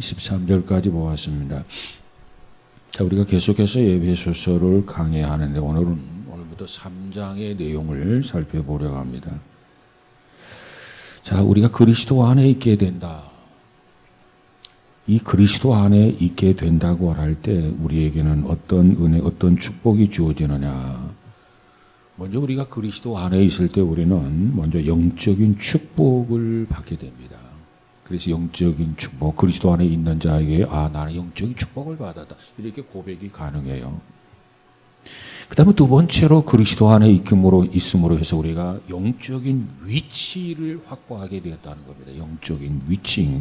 23절까지 보았습니다. 자, 우리가 계속해서 에베소서를 강의하는데 오늘부터 3장의 내용을 살펴보려고 합니다. 자, 우리가 그리스도 안에 있게 된다. 이 그리스도 안에 있게 된다고 할 때 우리에게는 어떤 은혜, 어떤 축복이 주어지느냐. 먼저 우리가 그리스도 안에 있을 때 우리는 먼저 영적인 축복을 받게 됩니다. 그래서 영적인 축복, 그리스도 안에 있는 자에게 나는 영적인 축복을 받았다. 이렇게 고백이 가능해요. 그 다음에 두 번째로 그리스도 안에 있음으로 해서 우리가 영적인 위치를 확보하게 되었다는 겁니다. 영적인 위치.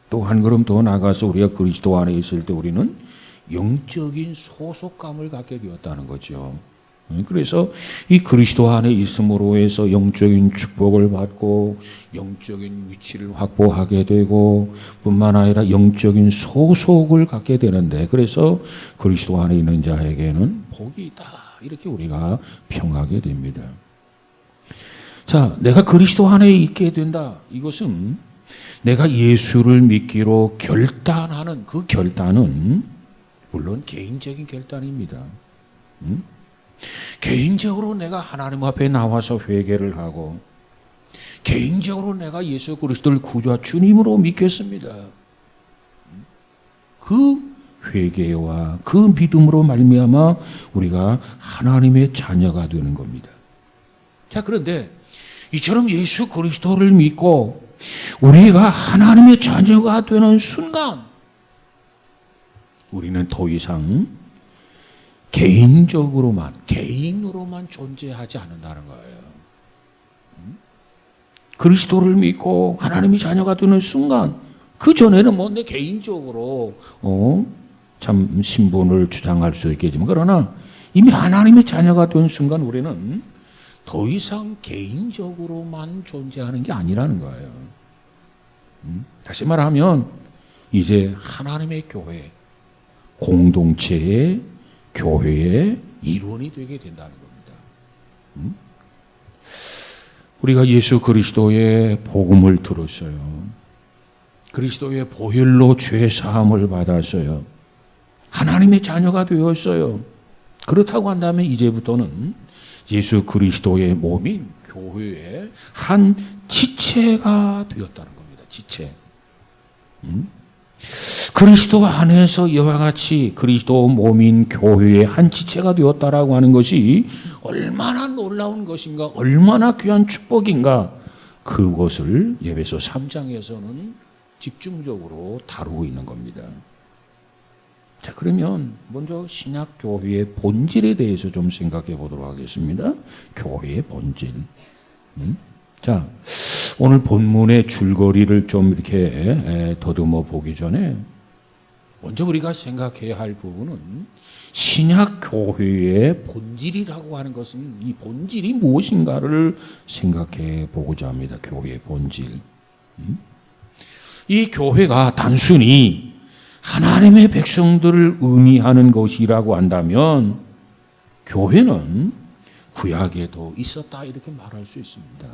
또 한 걸음 더 나가서 우리가 그리스도 안에 있을 때 우리는 영적인 소속감을 갖게 되었다는 거죠. 그래서 이 그리스도 안에 있음으로 해서 영적인 축복을 받고 영적인 위치를 확보하게 되고 뿐만 아니라 영적인 소속을 갖게 되는데, 그래서 그리스도 안에 있는 자에게는 복이 있다, 이렇게 우리가 평하게 됩니다. 자, 내가 그리스도 안에 있게 된다. 이것은 내가 예수를 믿기로 결단하는 그 결단은 물론 개인적인 결단입니다. 개인적으로 내가 하나님 앞에 나와서 회개를 하고 개인적으로 내가 예수 그리스도를 구주와 주님으로 믿겠습니다. 그 회개와 그 믿음으로 말미암아 우리가 하나님의 자녀가 되는 겁니다. 자, 그런데 이처럼 예수 그리스도를 믿고 우리가 하나님의 자녀가 되는 순간 우리는 더 이상 개인으로만 존재하지 않는다는 거예요. 그리스도를 믿고 하나님의 자녀가 되는 순간, 그 전에는 내 개인적으로 참 신분을 주장할 수 있겠지만, 그러나 이미 하나님의 자녀가 된 순간 우리는 더 이상 개인적으로만 존재하는 게 아니라는 거예요. 다시 말하면 이제 하나님의 교회, 공동체의 교회의 일원이 되게 된다는 겁니다. 우리가 예수 그리스도의 복음을 들었어요. 그리스도의 보혈로 죄 사함을 받았어요. 하나님의 자녀가 되었어요. 그렇다고 한다면 이제부터는 예수 그리스도의 몸인 교회의 한 지체가 되었다는 겁니다. 지체. 그리스도 안에서 이와 같이 그리스도 몸인 교회의 한 지체가 되었다라고 하는 것이 얼마나 놀라운 것인가, 얼마나 귀한 축복인가, 그것을 에베소 3장에서는 집중적으로 다루고 있는 겁니다. 자, 그러면 먼저 신약 교회의 본질에 대해서 좀 생각해 보도록 하겠습니다. 교회의 본질. 자, 오늘 본문의 줄거리를 좀 이렇게 더듬어 보기 전에 먼저 우리가 생각해야 할 부분은 신약 교회의 본질이라고 하는 것은 이 본질이 무엇인가를 생각해 보고자 합니다. 교회의 본질. 이 교회가 단순히 하나님의 백성들을 의미하는 것이라고 한다면 교회는 구약에도 있었다, 이렇게 말할 수 있습니다.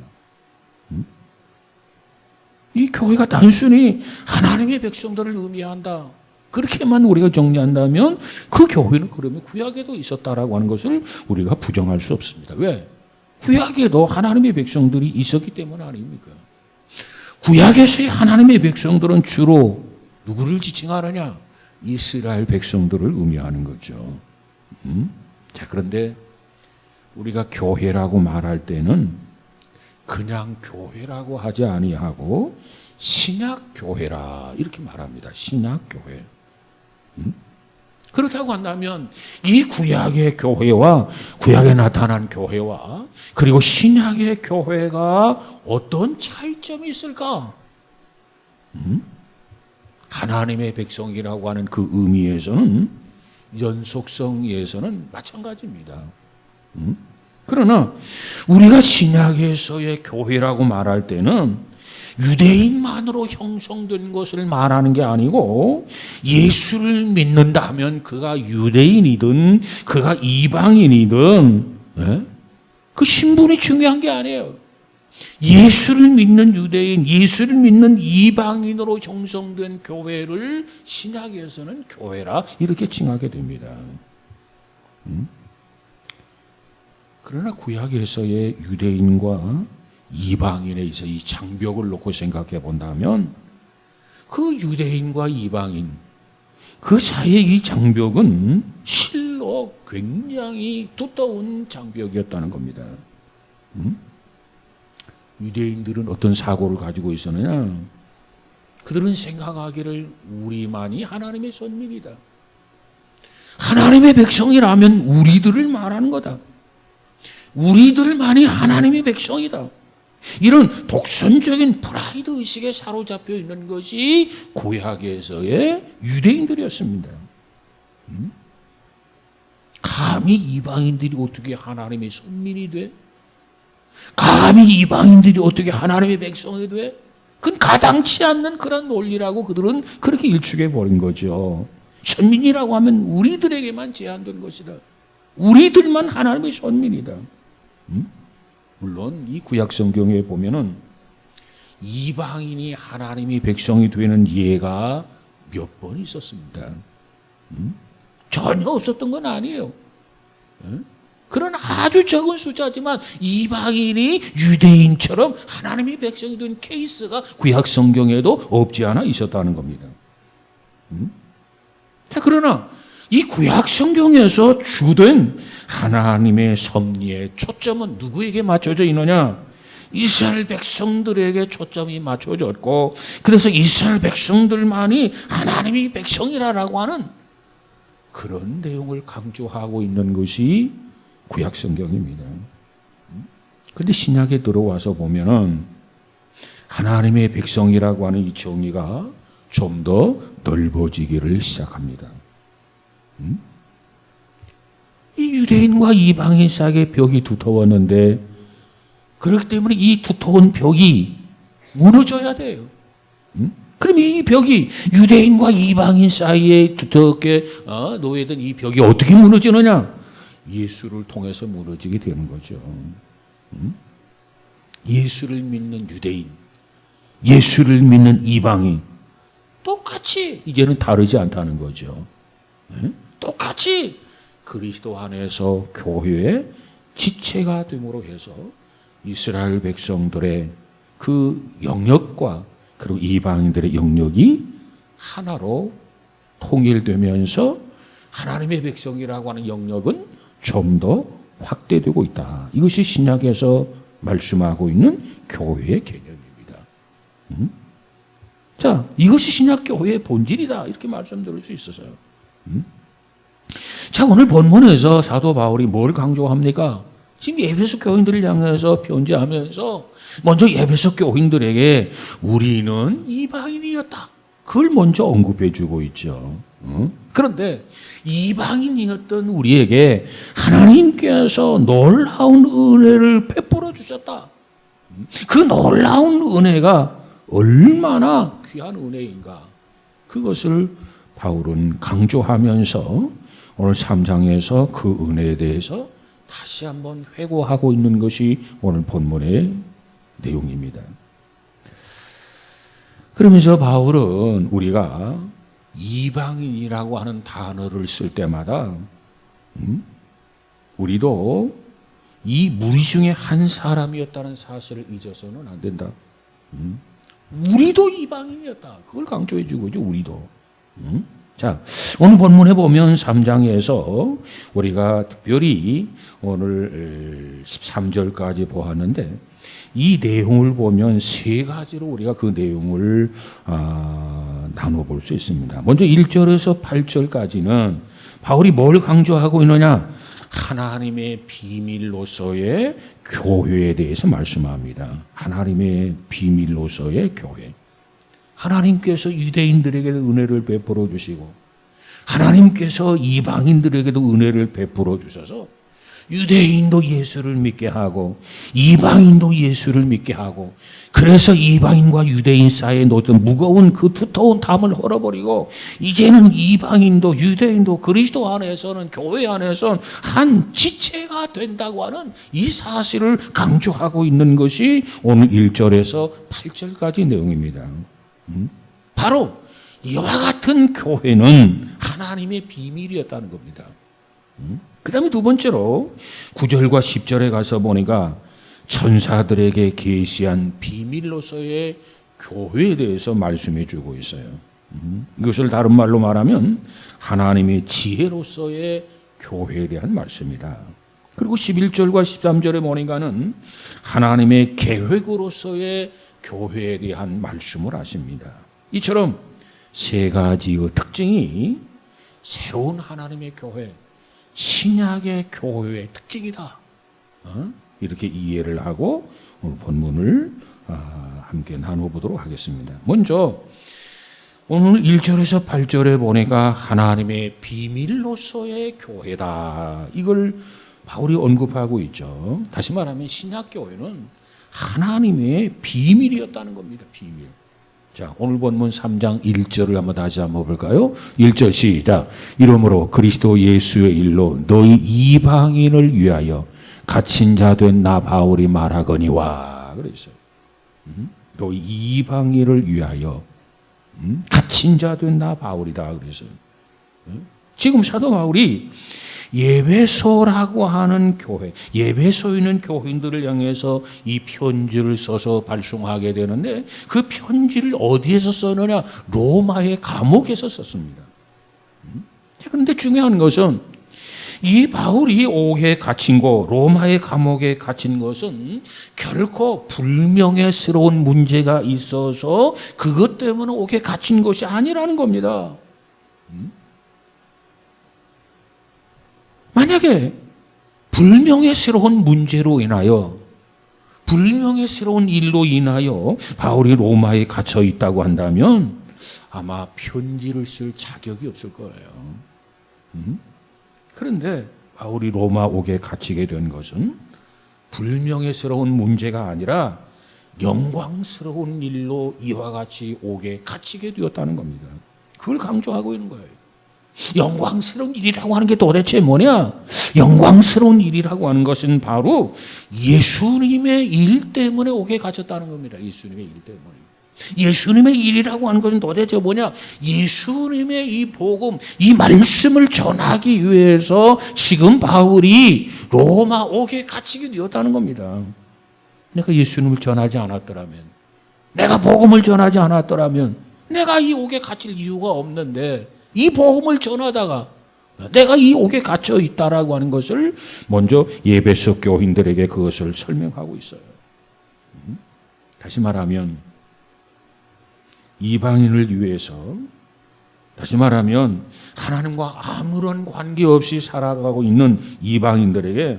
이 교회가 단순히 하나님의 백성들을 의미한다, 그렇게만 우리가 정리한다면 그 교회는 그러면 구약에도 있었다라고 하는 것을 우리가 부정할 수 없습니다. 왜? 구약에도 하나님의 백성들이 있었기 때문 아닙니까? 구약에서의 하나님의 백성들은 주로 누구를 지칭하느냐? 이스라엘 백성들을 의미하는 거죠. 자, 그런데 우리가 교회라고 말할 때는 그냥 교회라고 하지 아니하고 신약 교회라 이렇게 말합니다. 신약 교회. 그렇다고 한다면 이 구약의 교회와 구약에 나타난 교회와 그리고 신약의 교회가 어떤 차이점이 있을까? 하나님의 백성이라고 하는 그 의미에서는, 연속성에서는 마찬가지입니다. 그러나 우리가 신약에서의 교회라고 말할 때는 유대인만으로 형성된 것을 말하는 게 아니고, 예수를 믿는다면 그가 유대인이든 그가 이방인이든 그 신분이 중요한 게 아니에요. 예수를 믿는 유대인, 예수를 믿는 이방인으로 형성된 교회를 신약에서는 교회라 이렇게 칭하게 됩니다. 그러나 구약에서의 유대인과 이방인에 있어 이 장벽을 놓고 생각해 본다면 그 유대인과 이방인 그 사이의 이 장벽은 실로 굉장히 두터운 장벽이었다는 겁니다. 유대인들은 어떤 사고를 가지고 있었느냐? 그들은 생각하기를 우리만이 하나님의 선민이다. 하나님의 백성이라면 우리들을 말하는 거다. 우리들만이 하나님의 백성이다. 이런 독선적인 프라이드 의식에 사로잡혀 있는 것이 구약에서의 유대인들이었습니다. 감히 이방인들이 어떻게 하나님의 선민이 돼? 감히 이방인들이 어떻게 하나님의 백성이 돼? 그건 가당치 않는 그런 논리라고 그들은 그렇게 일축해 버린 거죠. 선민이라고 하면 우리들에게만 제한된 것이다. 우리들만 하나님의 선민이다. 물론 이 구약 성경에 보면은 이방인이 하나님의 백성이 되는 예가 몇 번 있었습니다. 전혀 없었던 건 아니에요. 그런 아주 적은 숫자지만 이방인이 유대인처럼 하나님의 백성이 된 케이스가 구약 성경에도 없지 않아 있었다는 겁니다. 자, 그러나 이 구약 성경에서 주된 하나님의 섭리의 초점은 누구에게 맞춰져 있느냐? 이스라엘 백성들에게 초점이 맞춰졌고, 그래서 이스라엘 백성들만이 하나님의 백성이라고 하는 그런 내용을 강조하고 있는 것이 구약 성경입니다. 그런데 신약에 들어와서 보면은 하나님의 백성이라고 하는 이 정의가 좀 더 넓어지기를 시작합니다. 이 유대인과 이방인 사이의 벽이 두터웠는데 그렇기 때문에 이 두터운 벽이 무너져야 돼요. 그럼 이 벽이 유대인과 이방인 사이에 두텁게 놓여있던 이 벽이 어떻게 무너지느냐? 예수를 통해서 무너지게 되는 거죠. 예수를 믿는 유대인, 예수를 믿는 이방인 똑같이 이제는 다르지 않다는 거죠. 똑같이 그리스도 안에서 교회의 지체가 됨으로 해서 이스라엘 백성들의 그 영역과 그리고 이방인들의 영역이 하나로 통일되면서 하나님의 백성이라고 하는 영역은 좀 더 확대되고 있다. 이것이 신약에서 말씀하고 있는 교회의 개념입니다. 자, 이것이 신약 교회의 본질이다. 이렇게 말씀드릴 수 있어서요. 자, 오늘 본문에서 사도 바울이 뭘 강조합니까? 지금 에베소 교인들을 향해서 편지하면서 먼저 에베소 교인들에게 우리는 이방인이었다. 그걸 먼저 언급해 주고 있죠. 그런데 이방인이었던 우리에게 하나님께서 놀라운 은혜를 베풀어 주셨다. 그 놀라운 은혜가 얼마나 귀한 은혜인가. 그것을 바울은 강조하면서 오늘 3장에서 그 은혜에 대해서 다시 한번 회고하고 있는 것이 오늘 본문의 내용입니다. 그러면서 바울은 우리가 이방인이라고 하는 단어를 쓸 때마다 우리도 이 무리 중에 한 사람이었다는 사실을 잊어서는 안 된다. 우리도 이방인이었다. 그걸 강조해 주고 있죠. 우리도. 자, 오늘 본문에 보면 3장에서 우리가 특별히 오늘 13절까지 보았는데 이 내용을 보면 세 가지로 우리가 그 내용을 나눠볼 수 있습니다. 먼저 1절에서 8절까지는 바울이 뭘 강조하고 있느냐? 하나님의 비밀로서의 교회에 대해서 말씀합니다. 하나님의 비밀로서의 교회. 하나님께서 유대인들에게도 은혜를 베풀어 주시고 하나님께서 이방인들에게도 은혜를 베풀어 주셔서 유대인도 예수를 믿게 하고 이방인도 예수를 믿게 하고, 그래서 이방인과 유대인 사이에 놓던 무거운 그 두터운 담을 헐어버리고 이제는 이방인도 유대인도 그리스도 안에서는, 교회 안에서는 한 지체가 된다고 하는 이 사실을 강조하고 있는 것이 오늘 1절에서 8절까지 내용입니다. 바로 이와 같은 교회는 하나님의 비밀이었다는 겁니다. 그 다음에 두 번째로 9절과 10절에 가서 보니까 천사들에게 계시한 비밀로서의 교회에 대해서 말씀해 주고 있어요. 이것을 다른 말로 말하면 하나님의 지혜로서의 교회에 대한 말씀이다. 그리고 11절과 13절에 보니까는 하나님의 계획으로서의 교회에 대한 말씀을 하십니다. 이처럼 세 가지의 특징이 새로운 하나님의 교회, 신약의 교회의 특징이다. 이렇게 이해를 하고 오늘 본문을 함께 나눠보도록 하겠습니다. 먼저 오늘 1절에서 8절에 보니까 하나님의 비밀로서의 교회다. 이걸 바울이 언급하고 있죠. 다시 말하면 신약교회는 하나님의 비밀이었다는 겁니다. 비밀. 자, 오늘 본문 3장 1절을 다시 한번 볼까요? 1절 시작. 이러므로 그리스도 예수의 일로 너희 이방인을 위하여 갇힌 자 된 나 바울이 말하거니와. 그랬어요. 너희 이방인을 위하여 갇힌 자 된 나 바울이다. 그랬어요. 지금 사도 바울이 예배소라고 하는 교회, 예배소에 있는 교인들을 향해서 이 편지를 써서 발송하게 되는데, 그 편지를 어디에서 썼느냐? 로마의 감옥에서 썼습니다. 그런데 중요한 것은 이 바울이 옥에 갇힌 거, 로마의 감옥에 갇힌 것은 결코 불명예스러운 문제가 있어서 그것 때문에 옥에 갇힌 것이 아니라는 겁니다. 만약에 불명예스러운 문제로 인하여, 불명예스러운 일로 인하여 바울이 로마에 갇혀 있다고 한다면 아마 편지를 쓸 자격이 없을 거예요. 그런데 바울이 로마 옥에 갇히게 된 것은 불명예스러운 문제가 아니라 영광스러운 일로 이와 같이 옥에 갇히게 되었다는 겁니다. 그걸 강조하고 있는 거예요. 영광스러운 일이라고 하는 게 도대체 뭐냐? 영광스러운 일이라고 하는 것은 바로 예수님의 일 때문에 옥에 갇혔다는 겁니다. 예수님의 일 때문에. 예수님의 일이라고 하는 것은 도대체 뭐냐? 예수님의 이 복음, 이 말씀을 전하기 위해서 지금 바울이 로마 옥에 갇히게 되었다는 겁니다. 내가 예수님을 전하지 않았더라면, 내가 복음을 전하지 않았더라면 내가 이 옥에 갇힐 이유가 없는데, 이 복음을 전하다가 내가 이 옥에 갇혀 있다라고 하는 것을 먼저 예배소 교인들에게 그것을 설명하고 있어요. 다시 말하면 이방인을 위해서, 다시 말하면 하나님과 아무런 관계없이 살아가고 있는 이방인들에게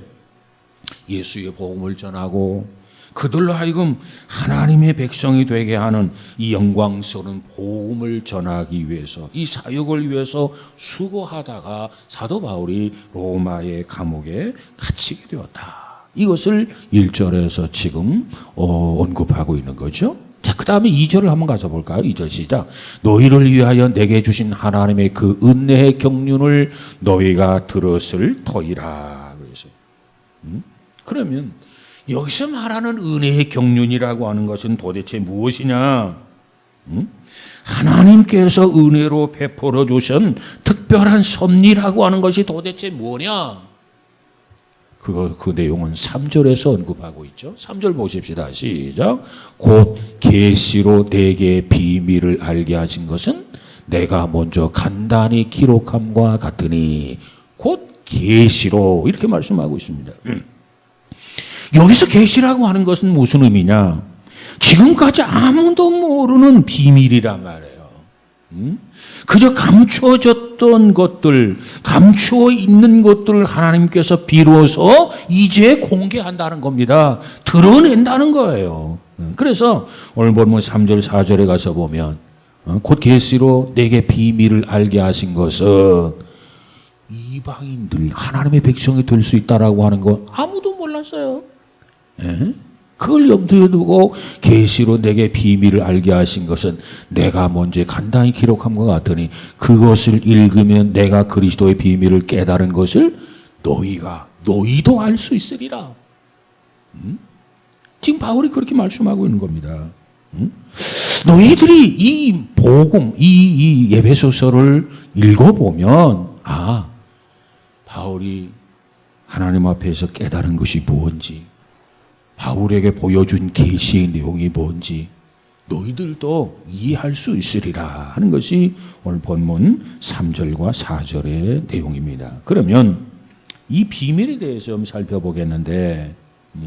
예수의 복음을 전하고 그들로 하여금 하나님의 백성이 되게 하는 이 영광스러운 복음을 전하기 위해서, 이 사역을 위해서 수고하다가 사도 바울이 로마의 감옥에 갇히게 되었다. 이것을 1절에서 지금 언급하고 있는 거죠. 자, 그 다음에 2절을 한번 가서 볼까요? 2절 시작. 너희를 위하여 내게 주신 하나님의 그 은혜의 경륜을 너희가 들었을 터이라. 그래서 그러면 여기서 말하는 은혜의 경륜이라고 하는 것은 도대체 무엇이냐? 하나님께서 은혜로 베풀어 주신 특별한 섭리라고 하는 것이 도대체 뭐냐? 그 내용은 3절에서 언급하고 있죠. 3절 보십시다. 시작. 곧 계시로 내게 비밀을 알게 하신 것은 내가 먼저 간단히 기록함과 같으니, 곧 계시로, 이렇게 말씀하고 있습니다. 여기서 계시라고 하는 것은 무슨 의미냐? 지금까지 아무도 모르는 비밀이란 말이에요. 그저 감추어졌던 것들, 감추어 있는 것들을 하나님께서 비로소 이제 공개한다는 겁니다. 드러낸다는 거예요. 그래서 오늘 본문 3절 4절에 가서 보면 곧 계시로 내게 비밀을 알게 하신 것은 이방인들 하나님의 백성이 될 수 있다라고 하는 거 아무도 몰랐어요. 예? 그걸 염두에 두고 계시로 내게 비밀을 알게 하신 것은 내가 먼저 간단히 기록한 것 같으니 그것을 읽으면 내가 그리스도의 비밀을 깨달은 것을 너희도 알 수 있으리라. 지금 바울이 그렇게 말씀하고 있는 겁니다. 너희들이 이 복음, 이 에베소서를 읽어보면 바울이 하나님 앞에서 깨달은 것이 뭔지, 바울에게 보여준 계시의 내용이 뭔지 너희들도 이해할 수 있으리라 하는 것이 오늘 본문 3절과 4절의 내용입니다. 그러면 이 비밀에 대해서 좀 살펴보겠는데,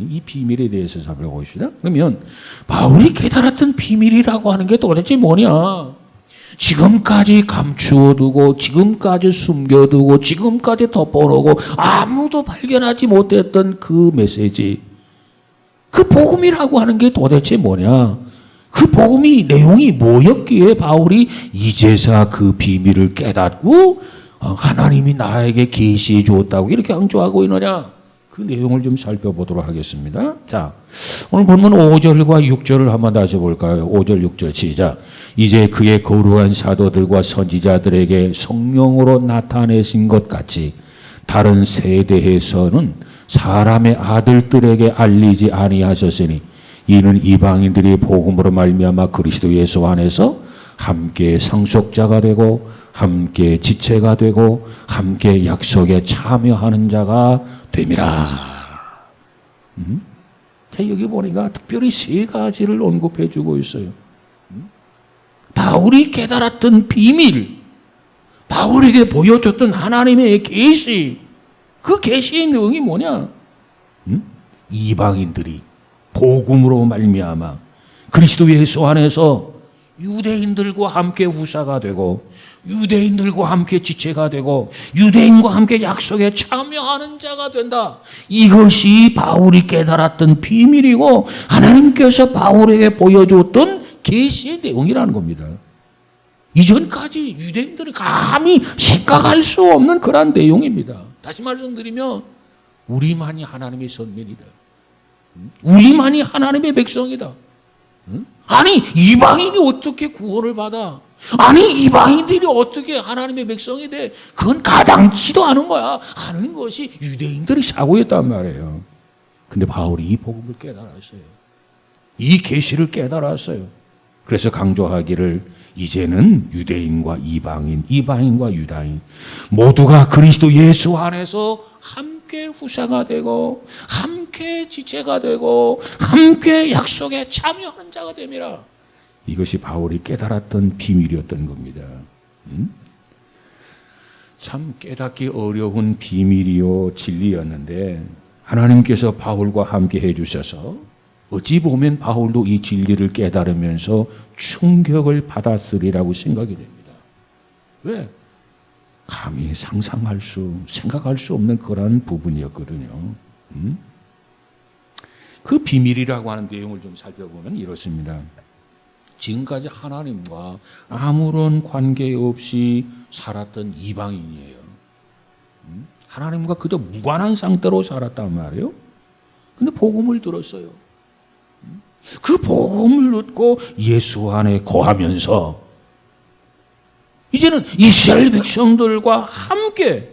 이 비밀에 대해서 살펴보겠습니다. 그러면 바울이 깨달았던 비밀이라고 하는 게 도대체 뭐냐? 지금까지 감추어두고, 지금까지 숨겨두고, 지금까지 덮어놓고 아무도 발견하지 못했던 그 메시지, 그 복음이라고 하는 게 도대체 뭐냐? 그 복음이 내용이 뭐였기에 바울이 이제서 그 비밀을 깨닫고 하나님이 나에게 계시해 주었다고 이렇게 강조하고 있느냐? 그 내용을 좀 살펴보도록 하겠습니다. 자, 오늘 본문 5절과 6절을 한번 다시 볼까요? 5절, 6절 시작. 이제 그의 거룩한 사도들과 선지자들에게 성령으로 나타내신 것 같이 다른 세대에서는 사람의 아들들에게 알리지 아니하셨으니 이는 이방인들이 복음으로 말미암아 그리스도 예수 안에서 함께 상속자가 되고 함께 지체가 되고 함께 약속에 참여하는 자가 됨이라. 자, 여기 보니까 특별히 세 가지를 언급해 주고 있어요. 바울이 깨달았던 비밀, 바울에게 보여줬던 하나님의 계시, 그 계시의 내용이 뭐냐? 이방인들이 복음으로 말미암아 그리스도 예수 안에서 유대인들과 함께 후사가 되고 유대인들과 함께 지체가 되고 유대인과 함께 약속에 참여하는 자가 된다. 이것이 바울이 깨달았던 비밀이고 하나님께서 바울에게 보여줬던 계시의 내용이라는 겁니다. 이전까지 유대인들이 감히 생각할 수 없는 그런 내용입니다. 다시 말씀드리면 우리만이 하나님의 선민이다. 우리만이 하나님의 백성이다. 아니 이방인이 어떻게 구원을 받아? 아니 이방인들이 어떻게 하나님의 백성이 돼? 그건 가당치도 않은 거야. 하는 것이 유대인들이 사고였단 말이에요. 근데 바울이 이 복음을 깨달았어요. 이 계시를 깨달았어요. 그래서 강조하기를 이제는 유대인과 이방인, 이방인과 유다인 모두가 그리스도 예수 안에서 함께 후사가 되고 함께 지체가 되고 함께 약속에 참여하는 자가 됨이라. 이것이 바울이 깨달았던 비밀이었던 겁니다. 참 깨닫기 어려운 비밀이요 진리였는데 하나님께서 바울과 함께 해주셔서 어찌 보면 바울도 이 진리를 깨달으면서 충격을 받았으리라고 생각이 됩니다. 왜? 감히 생각할 수 없는 그런 부분이었거든요. 그 비밀이라고 하는 내용을 좀 살펴보면 이렇습니다. 지금까지 하나님과 아무런 관계 없이 살았던 이방인이에요. 하나님과 그저 무관한 상태로 살았단 말이에요. 근데 복음을 들었어요. 그 복음을 듣고 예수 안에 거하면서 이제는 이스라엘 백성들과 함께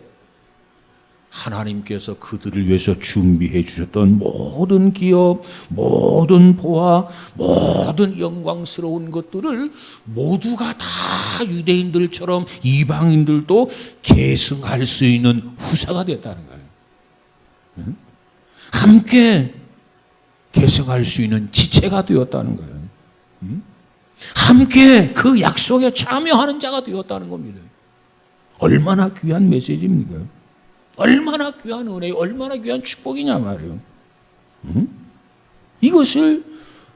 하나님께서 그들을 위해서 준비해 주셨던 모든 기업, 모든 보화, 모든 영광스러운 것들을 모두가 다 유대인들처럼 이방인들도 계승할 수 있는 후사가 됐다는 거예요. 함께 계승할 수 있는 지체가 되었다는 거예요. 함께 그 약속에 참여하는 자가 되었다는 겁니다. 얼마나 귀한 메시지입니까? 얼마나 귀한 은혜, 얼마나 귀한 축복이냐 말이에요. 이것을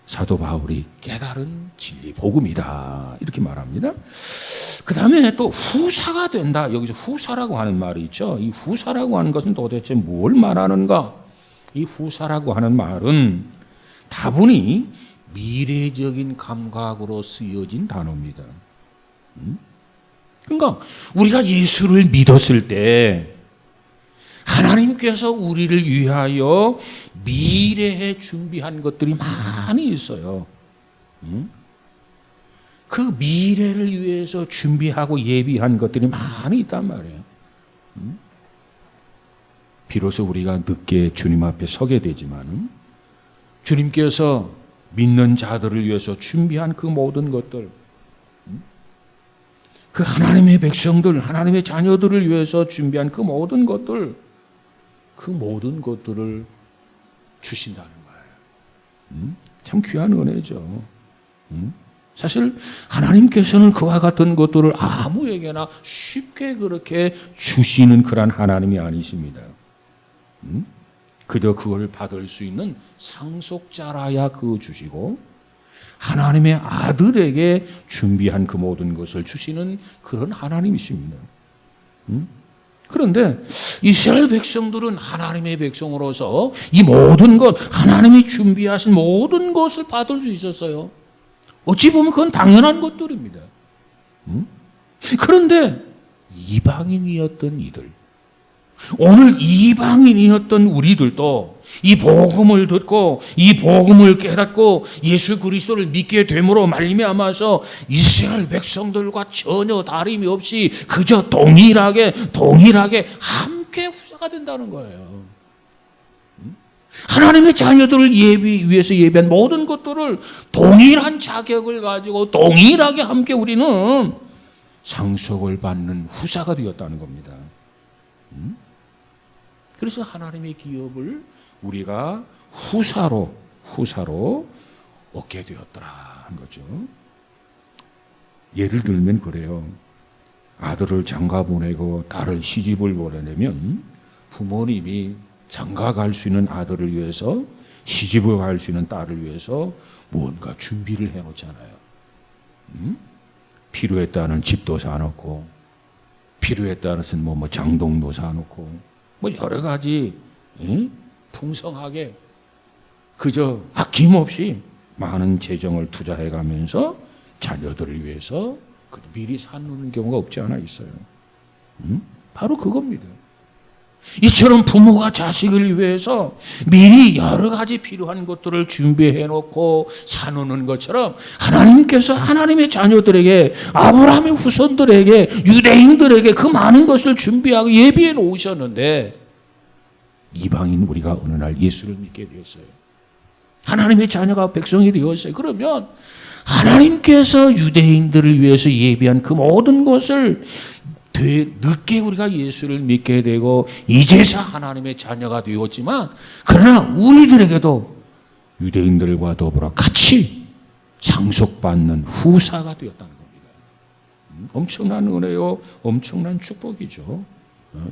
사도 바울이 깨달은 진리 복음이다 이렇게 말합니다. 그 다음에 또 후사가 된다. 여기서 후사라고 하는 말이 있죠. 이 후사라고 하는 것은 도대체 뭘 말하는가? 이 후사라고 하는 말은 다분히 미래적인 감각으로 쓰여진 단어입니다. 그러니까 우리가 예수를 믿었을 때 하나님께서 우리를 위하여 미래에 준비한 것들이 많이 있어요. 그 미래를 위해서 준비하고 예비한 것들이 많이 있단 말이에요. 비로소 우리가 늦게 주님 앞에 서게 되지만 주님께서 믿는 자들을 위해서 준비한 그 모든 것들, 그 하나님의 백성들, 하나님의 자녀들을 위해서 준비한 그 모든 것들을 주신다는 거예요. 참 귀한 은혜죠. 사실 하나님께서는 그와 같은 것들을 아무에게나 쉽게 그렇게 주시는 그런 하나님이 아니십니다. 그저 그걸 받을 수 있는 상속자라야 그 주시고 하나님의 아들에게 준비한 그 모든 것을 주시는 그런 하나님이십니다. 그런데 이스라엘 백성들은 하나님의 백성으로서 이 모든 것, 하나님이 준비하신 모든 것을 받을 수 있었어요. 어찌 보면 그건 당연한 것들입니다. 그런데 이방인이었던 이들, 오늘 이방인이었던 우리들도 이 복음을 듣고 이 복음을 깨닫고 예수 그리스도를 믿게 됨으로 말미암아서 이스라엘 백성들과 전혀 다름이 없이 그저 동일하게 함께 후사가 된다는 거예요. 하나님의 자녀들을 위해서 예비한 모든 것들을 동일한 자격을 가지고 동일하게 함께 우리는 상속을 받는 후사가 되었다는 겁니다. 그래서 하나님의 기업을 우리가 후사로 얻게 되었더라 한 거죠. 예를 들면 그래요. 아들을 장가 보내고 딸을 시집을 보내려면 부모님이 장가 갈 수 있는 아들을 위해서, 시집을 갈 수 있는 딸을 위해서 무언가 준비를 해놓잖아요. 필요에 따른 집도 사놓고, 필요에 따라서는 뭐 장동도 사놓고, 뭐 여러 가지 풍성하게 그저 아낌없이 많은 재정을 투자해가면서 자녀들을 위해서 미리 사놓는 경우가 없지 않아 있어요. 바로 그겁니다. 이처럼 부모가 자식을 위해서 미리 여러 가지 필요한 것들을 준비해 놓고 사놓는 것처럼 하나님께서 하나님의 자녀들에게, 아브라함의 후손들에게, 유대인들에게 그 많은 것을 준비하고 예비해 놓으셨는데 이방인 우리가 어느 날 예수를 믿게 되었어요. 하나님의 자녀가 백성이 되었어요. 그러면 하나님께서 유대인들을 위해서 예비한 그 모든 것을 늦게 우리가 예수를 믿게 되고 이제서 하나님의 자녀가 되었지만, 그러나 우리들에게도 유대인들과 더불어 같이 상속받는 후사가 되었다는 겁니다. 엄청난 은혜요, 엄청난 축복이죠.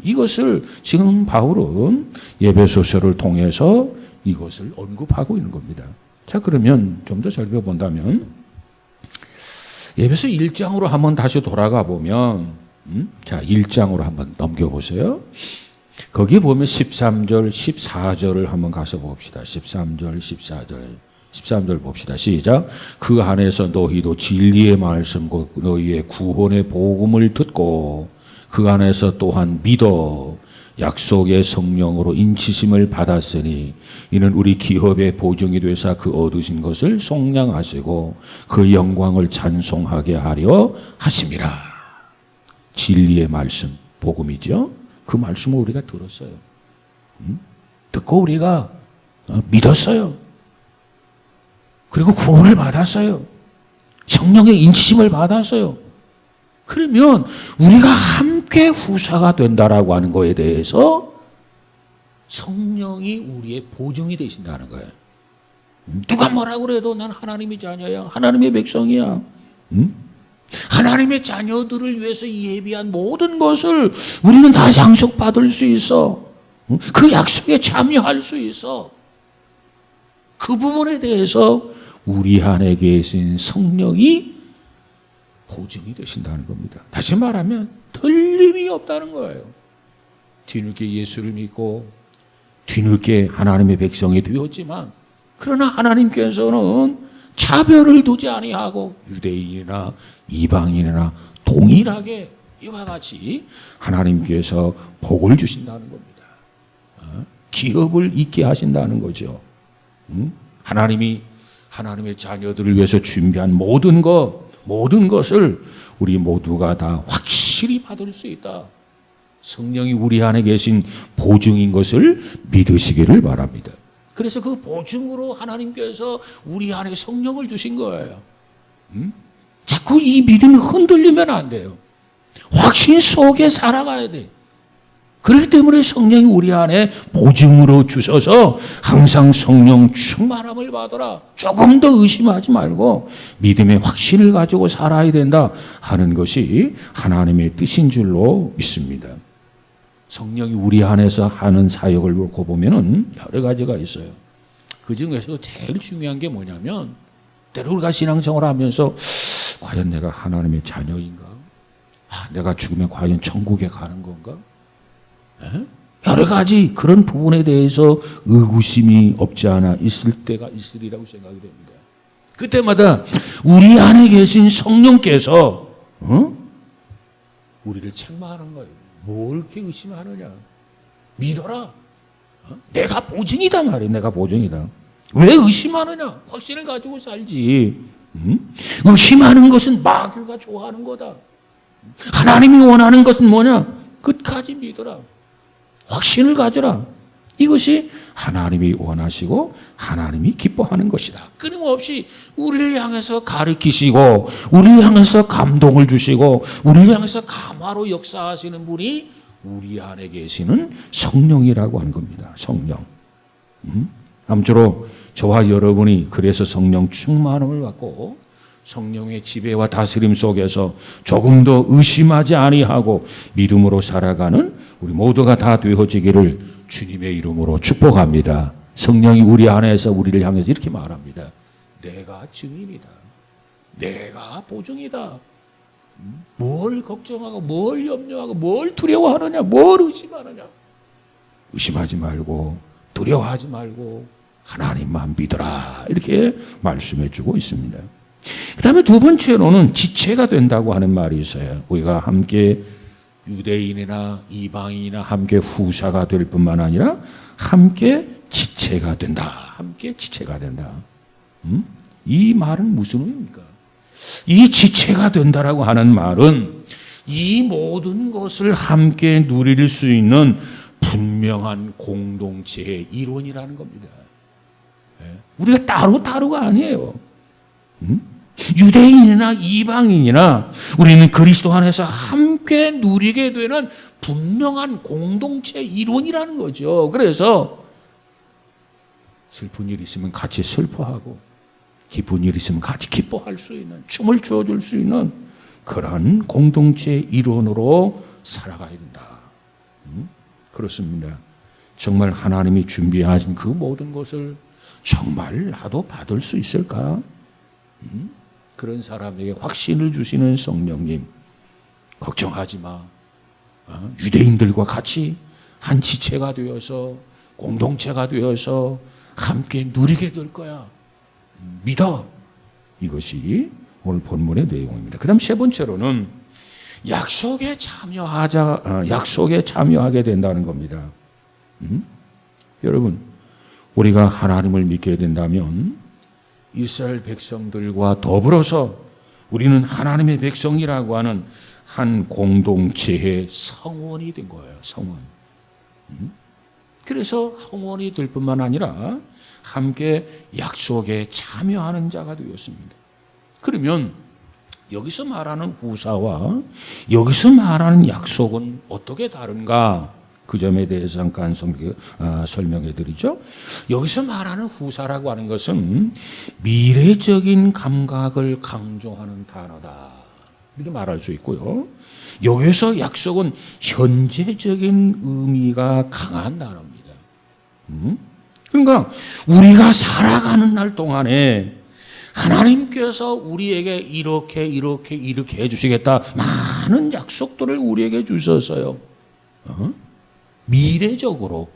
이것을 지금 바울은 에베소서를 통해서 이것을 언급하고 있는 겁니다. 자, 그러면 좀 더 살펴본다면 에베소 1장으로 한번 다시 돌아가 보면, 자, 1장으로 한번 넘겨보세요. 거기 보면 13절, 14절을 한번 가서 봅시다. 13절, 14절 봅시다. 시작. 그 안에서 너희도 진리의 말씀, 곧 너희의 구원의 복음을 듣고 그 안에서 또한 믿어 약속의 성령으로 인치심을 받았으니 이는 우리 기업의 보증이 되사 그 얻으신 것을 속량하시고 그 영광을 찬송하게 하려 하심이라. 진리의 말씀, 복음이죠. 그 말씀을 우리가 들었어요. 듣고 우리가 믿었어요. 그리고 구원을 받았어요. 성령의 인치심을 받았어요. 그러면 우리가 함께 후사가 된다라고 하는 거에 대해서 성령이 우리의 보증이 되신다는 거예요. 누가 뭐라고 그래도 난 하나님의 자녀야, 하나님의 백성이야. 하나님의 자녀들을 위해서 예비한 모든 것을 우리는 다 상속받을 수 있어. 그 약속에 참여할 수 있어. 그 부분에 대해서 우리 안에 계신 성령이 보증이 되신다는 겁니다. 다시 말하면 틀림이 없다는 거예요. 뒤늦게 예수를 믿고 뒤늦게 하나님의 백성이 되었지만, 그러나 하나님께서는 차별을 두지 아니하고 유대인이나 이방인이나 동일하게 이와 같이 하나님께서 복을 주신다는 겁니다. 기업을 있게 하신다는 거죠. 하나님의 자녀들을 위해서 준비한 모든 것을 우리 모두가 다 확실히 받을 수 있다. 성령이 우리 안에 계신 보증인 것을 믿으시기를 바랍니다. 그래서 그 보증으로 하나님께서 우리 안에 성령을 주신 거예요. 자꾸 이 믿음이 흔들리면 안 돼요. 확신 속에 살아가야 돼. 그렇기 때문에 성령이 우리 안에 보증으로 주셔서 항상 성령 충만함을 받아라. 조금 더 의심하지 말고 믿음의 확신을 가지고 살아야 된다 하는 것이 하나님의 뜻인 줄로 믿습니다. 성령이 우리 안에서 하는 사역을 놓고 보면은 여러 가지가 있어요. 그 중에서도 제일 중요한 게 뭐냐면 때로 우리가 신앙생활을 하면서 과연 내가 하나님의 자녀인가? 내가 죽으면 과연 천국에 가는 건가? 여러 가지 그런 부분에 대해서 의구심이 없지 않아 있을 때가 있으리라고 생각이 됩니다. 그때마다 우리 안에 계신 성령께서 우리를 책망하는 거예요. 뭘 이렇게 의심하느냐? 믿어라. 내가 보증이다 말이에요. 내가 보증이다. 왜 의심하느냐? 확신을 가지고 살지. 의심하는 것은 마귀가 좋아하는 거다. 하나님이 원하는 것은 뭐냐? 끝까지 믿어라. 확신을 가져라. 이것이 하나님이 원하시고 하나님이 기뻐하는 것이다. 끊임없이 우리를 향해서 가르치시고 우리를 향해서 감동을 주시고 우리를 향해서 감화로 역사하시는 분이 우리 안에 계시는 성령이라고 하는 겁니다. 성령. 아무쪼록 저와 여러분이 그래서 성령 충만함을 받고 성령의 지배와 다스림 속에서 조금 더 의심하지 아니하고 믿음으로 살아가는 우리 모두가 다 되어지기를 주님의 이름으로 축복합니다. 성령이 우리 안에서 우리를 향해서 이렇게 말합니다. 내가 증인이다. 내가 보증이다. 뭘 걱정하고 뭘 염려하고 뭘 두려워하느냐, 뭘 의심하느냐. 의심하지 말고 두려워하지 말고 하나님만 믿어라. 이렇게 말씀해 주고 있습니다. 그 다음에 두 번째로는 지체가 된다고 하는 말이 있어요. 우리가 함께 유대인이나 이방인이나 함께 후사가 될 뿐만 아니라 함께 지체가 된다. 함께 지체가 된다. 이 말은 무슨 의미입니까? 이 지체가 된다라고 하는 말은 이 모든 것을 함께 누릴 수 있는 분명한 공동체의 이론이라는 겁니다. 우리가 따로가 아니에요. 유대인이나 이방인이나 우리는 그리스도 안에서 함께 누리게 되는 분명한 공동체 이론이라는 거죠. 그래서 슬픈 일 있으면 같이 슬퍼하고 기쁜 일 있으면 같이 기뻐할 수 있는, 춤을 추어줄 수 있는 그러한 공동체 이론으로 살아가야 된다. 그렇습니다. 정말 하나님이 준비하신 그 모든 것을 정말 나도 받을 수 있을까? 그런 사람에게 확신을 주시는 성령님, 걱정하지 마. 유대인들과 같이 한 지체가 되어서 공동체가 되어서 함께 누리게 될 거야. 믿어. 이것이 오늘 본문의 내용입니다. 그 다음 세 번째로는 약속에 참여하게 된다는 겁니다. 여러분, 우리가 하나님을 믿게 된다면 이스라엘 백성들과 더불어서 우리는 하나님의 백성이라고 하는 한 공동체의 성원이 된 거예요. 성원. 그래서 성원이 될 뿐만 아니라 함께 약속에 참여하는 자가 되었습니다. 그러면 여기서 말하는 후사와 여기서 말하는 약속은 어떻게 다른가? 그 점에 대해서 잠깐 설명해 드리죠. 여기서 말하는 후사라고 하는 것은 미래적인 감각을 강조하는 단어다. 이렇게 말할 수 있고요. 여기서 약속은 현재적인 의미가 강한 단어입니다. 그러니까 우리가 살아가는 날 동안에 하나님께서 우리에게 이렇게 해주시겠다. 많은 약속들을 우리에게 주셨어요. 미래적으로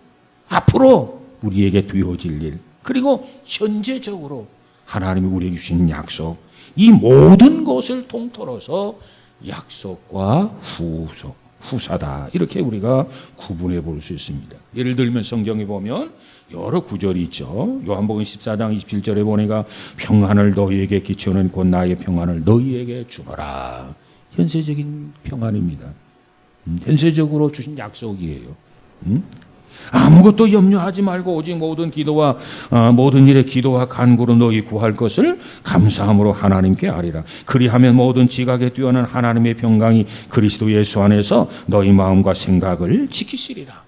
앞으로 우리에게 되어질 일, 그리고 현재적으로 하나님이 우리에게 주신 약속, 이 모든 것을 통틀어서 약속과 후사다. 이렇게 우리가 구분해 볼 수 있습니다. 예를 들면 성경에 보면 여러 구절이 있죠. 요한복음 14장 27절에 보니까 평안을 너희에게 끼치는 곧 나의 평안을 너희에게 주노라. 현세적인 평안입니다. 현세적으로 주신 약속이에요. 아무것도 염려하지 말고 오직 모든 기도와 모든 일에 기도와 간구로 너희 구할 것을 감사함으로 하나님께 아리라. 그리하면 모든 지각에 뛰어난 하나님의 평강이 그리스도 예수 안에서 너희 마음과 생각을 지키시리라.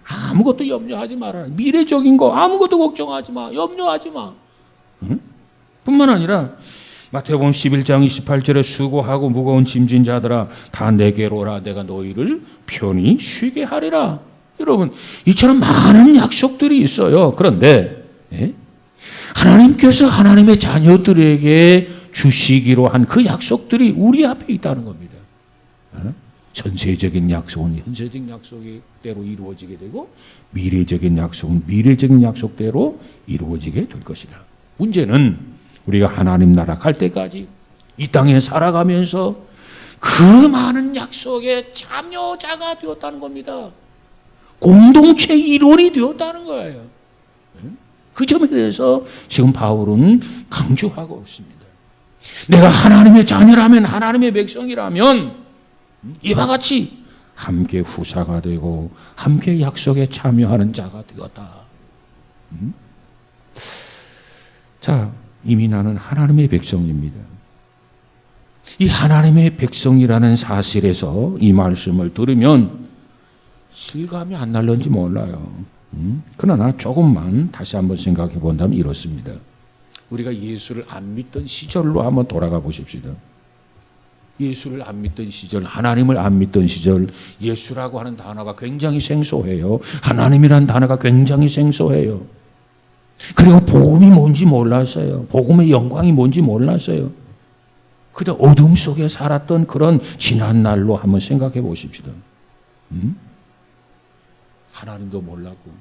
아무것도 염려하지 마라. 미래적인 거 아무것도 걱정하지 마. 염려하지 마. 뿐만 아니라 마태복음 11장 28절에 수고하고 무거운 짐진 자들아 다 내게로 오라. 내가 너희를 편히 쉬게 하리라. 여러분, 이처럼 많은 약속들이 있어요. 그런데 하나님께서 하나님의 자녀들에게 주시기로 한 그 약속들이 우리 앞에 있다는 겁니다. 전세적인 약속은 현세적 약속대로 이루어지게 되고 미래적인 약속은 미래적인 약속대로 이루어지게 될 것이다. 문제는 우리가 하나님 나라 갈 때까지 이 땅에 살아가면서 그 많은 약속의 참여자가 되었다는 겁니다. 공동체 일원이 되었다는 거예요. 그 점에 대해서 지금 바울은 강조하고 있습니다. 내가 하나님의 자녀라면, 하나님의 백성이라면 이와 같이 함께 후사가 되고 함께 약속에 참여하는 자가 되었다. 자, 이미 나는 하나님의 백성입니다. 이 하나님의 백성이라는 사실에서 이 말씀을 들으면 실감이 안 날는지 몰라요. 그러나 조금만 다시 한번 생각해 본다면 이렇습니다. 우리가 예수를 안 믿던 시절로 한번 돌아가 보십시다. 예수를 안 믿던 시절, 하나님을 안 믿던 시절, 예수라고 하는 단어가 굉장히 생소해요. 하나님이라는 단어가 굉장히 생소해요. 그리고 복음이 뭔지 몰랐어요. 복음의 영광이 뭔지 몰랐어요. 그저 어둠 속에 살았던 그런 지난 날로 한번 생각해 보십시다. 하나님도 몰랐고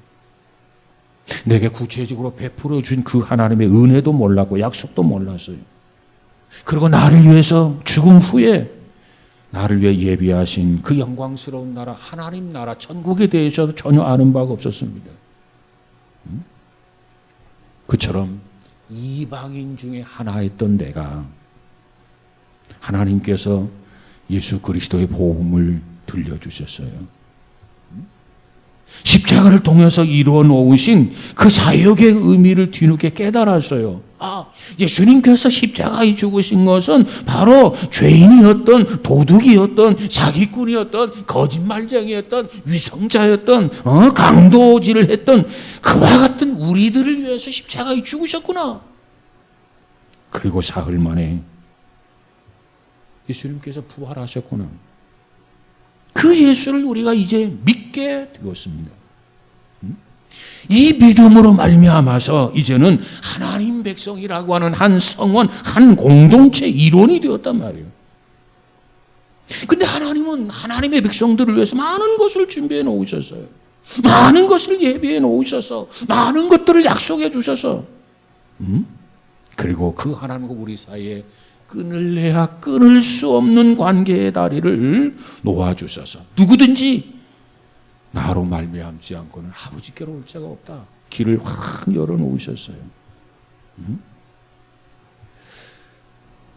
내게 구체적으로 베풀어 준 그 하나님의 은혜도 몰랐고 약속도 몰랐어요. 그리고 나를 위해서 죽음 후에 나를 위해 예비하신 그 영광스러운 나라, 하나님 나라, 천국에 대해서 전혀 아는 바가 없었습니다. 그처럼 이방인 중에 하나였던 내가 하나님께서 예수 그리스도의 복음을 들려주셨어요. 십자가를 통해서 이루어 놓으신 그 사역의 의미를 뒤늦게 깨달았어요. 예수님께서 십자가에 죽으신 것은 바로 죄인이었던, 도둑이었던, 사기꾼이었던, 거짓말쟁이였던, 위선자였던, 강도질을 했던 그와 같은 우리들을 위해서 십자가에 죽으셨구나. 그리고 사흘 만에 예수님께서 부활하셨구나. 그 예수를 우리가 이제 믿게 되었습니다. 이 믿음으로 말미암아서 이제는 하나님 백성이라고 하는 한 성원, 한 공동체 일원이 되었단 말이에요. 근데 하나님은 하나님의 백성들을 위해서 많은 것을 준비해 놓으셨어요. 많은 것을 예비해 놓으셔서 많은 것들을 약속해 주셔서 그리고 그 하나님과 우리 사이에 끊을래야 끊을 수 없는 관계의 다리를 놓아주셔서 누구든지 나로 말미암지 않고는 아버지께로 올 자가 없다. 길을 확 열어놓으셨어요.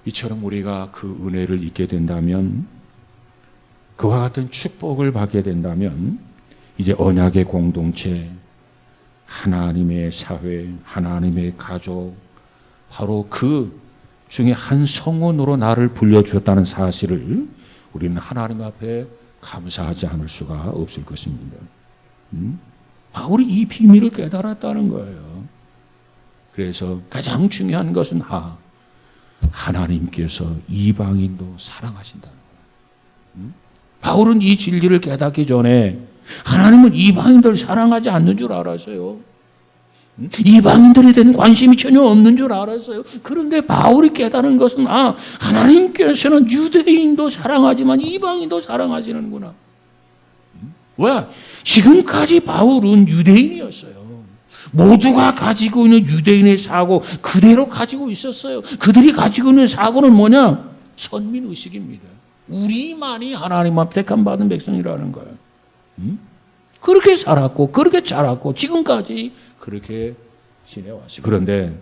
이처럼 우리가 그 은혜를 잊게 된다면, 그와 같은 축복을 받게 된다면 이제 언약의 공동체, 하나님의 사회, 하나님의 가족, 바로 그 중에 한 성원으로 나를 불려주셨다는 사실을 우리는 하나님 앞에 감사하지 않을 수가 없을 것입니다. 바울이 이 비밀을 깨달았다는 거예요. 그래서 가장 중요한 것은 하나님께서 이방인도 사랑하신다는 거예요. 바울은 이 진리를 깨닫기 전에 하나님은 이방인들을 사랑하지 않는 줄 알았어요. 이방인들에 대한 관심이 전혀 없는 줄 알았어요. 그런데 바울이 깨달은 것은 하나님께서는 유대인도 사랑하지만 이방인도 사랑하시는구나. 왜? 지금까지 바울은 유대인이었어요. 모두가 가지고 있는 유대인의 사고 그대로 가지고 있었어요. 그들이 가지고 있는 사고는 뭐냐? 선민의식입니다. 우리만이 하나님 앞에 택함받은 백성이라는 거예요. 그렇게 살았고 그렇게 자랐고 지금까지 그렇게 지내왔어요. 그런데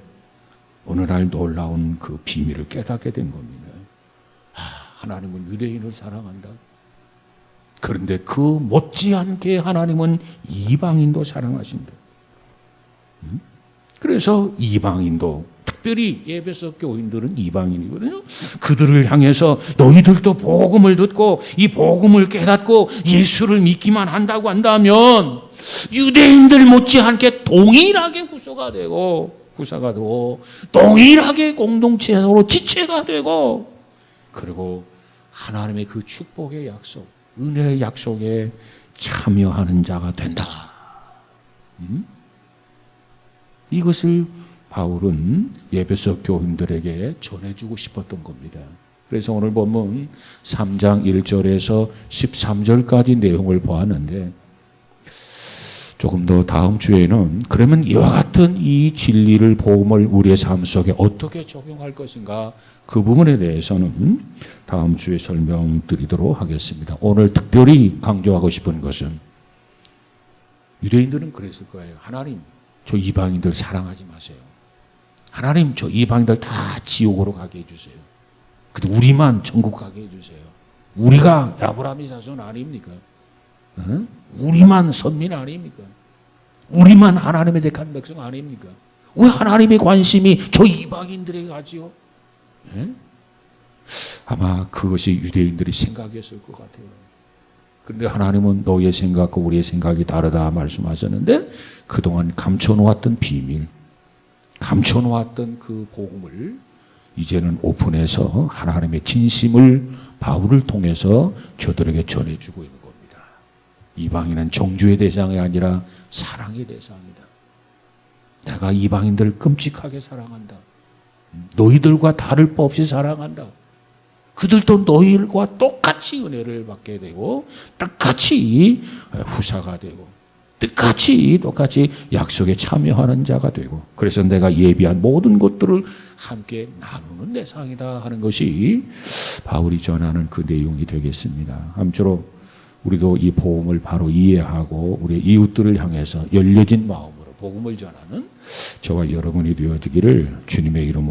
어느 날 놀라운 그 비밀을 깨닫게 된 겁니다. 하나님은 유대인을 사랑한다. 그런데 그 못지않게 하나님은 이방인도 사랑하신다. 그래서 이방인도, 특별히 에베소 교인들은 이방인이거든요. 그들을 향해서 너희들도 복음을 듣고 이 복음을 깨닫고 예수를 믿기만 한다고 한다면 유대인들 못지않게 동일하게 후사가 되고 동일하게 공동체로 지체가 되고, 그리고 하나님의 그 축복의 약속, 은혜의 약속에 참여하는 자가 된다. 이것을 바울은 에베소 교인들에게 전해주고 싶었던 겁니다. 그래서 오늘 본문 3장 1절에서 13절까지 내용을 보았는데, 조금 더 다음 주에는 그러면 이와 같은 이 진리를, 복음을 우리의 삶 속에 어떻게 적용할 것인가, 그 부분에 대해서는 다음 주에 설명드리도록 하겠습니다. 오늘 특별히 강조하고 싶은 것은, 유대인들은 그랬을 거예요. 하나님, 저 이방인들 사랑하지 마세요. 하나님, 저 이방인들 다 지옥으로 가게 해주세요. 근데 우리만 천국 가게 해주세요. 우리가 아브라함의 자손 아닙니까? 우리만 선민 아닙니까? 우리만 하나님의 택한 백성 아닙니까? 왜 하나님의 관심이 저 이방인들에게 가지요? 아마 그것이 유대인들의 생각이었을 것 같아요. 그런데 하나님은 너의 생각과 우리의 생각이 다르다 말씀하셨는데, 그동안 감춰놓았던 비밀, 감춰놓았던 그 복음을 이제는 오픈해서 하나님의 진심을 바울을 통해서 저들에게 전해주고 있는 겁니다. 이방인은 정죄의 대상이 아니라 사랑의 대상이다. 내가 이방인들을 끔찍하게 사랑한다. 너희들과 다를 바 없이 사랑한다. 그들도 너희들과 똑같이 은혜를 받게 되고 똑같이 후사가 되고 똑같이 약속에 참여하는 자가 되고, 그래서 내가 예비한 모든 것들을 함께 나누는 대상이다 하는 것이 바울이 전하는 그 내용이 되겠습니다. 아무쪼록 우리도 이 복음을 바로 이해하고 우리의 이웃들을 향해서 열려진 마음으로 복음을 전하는 저와 여러분이 되어지기를 주님의 이름으로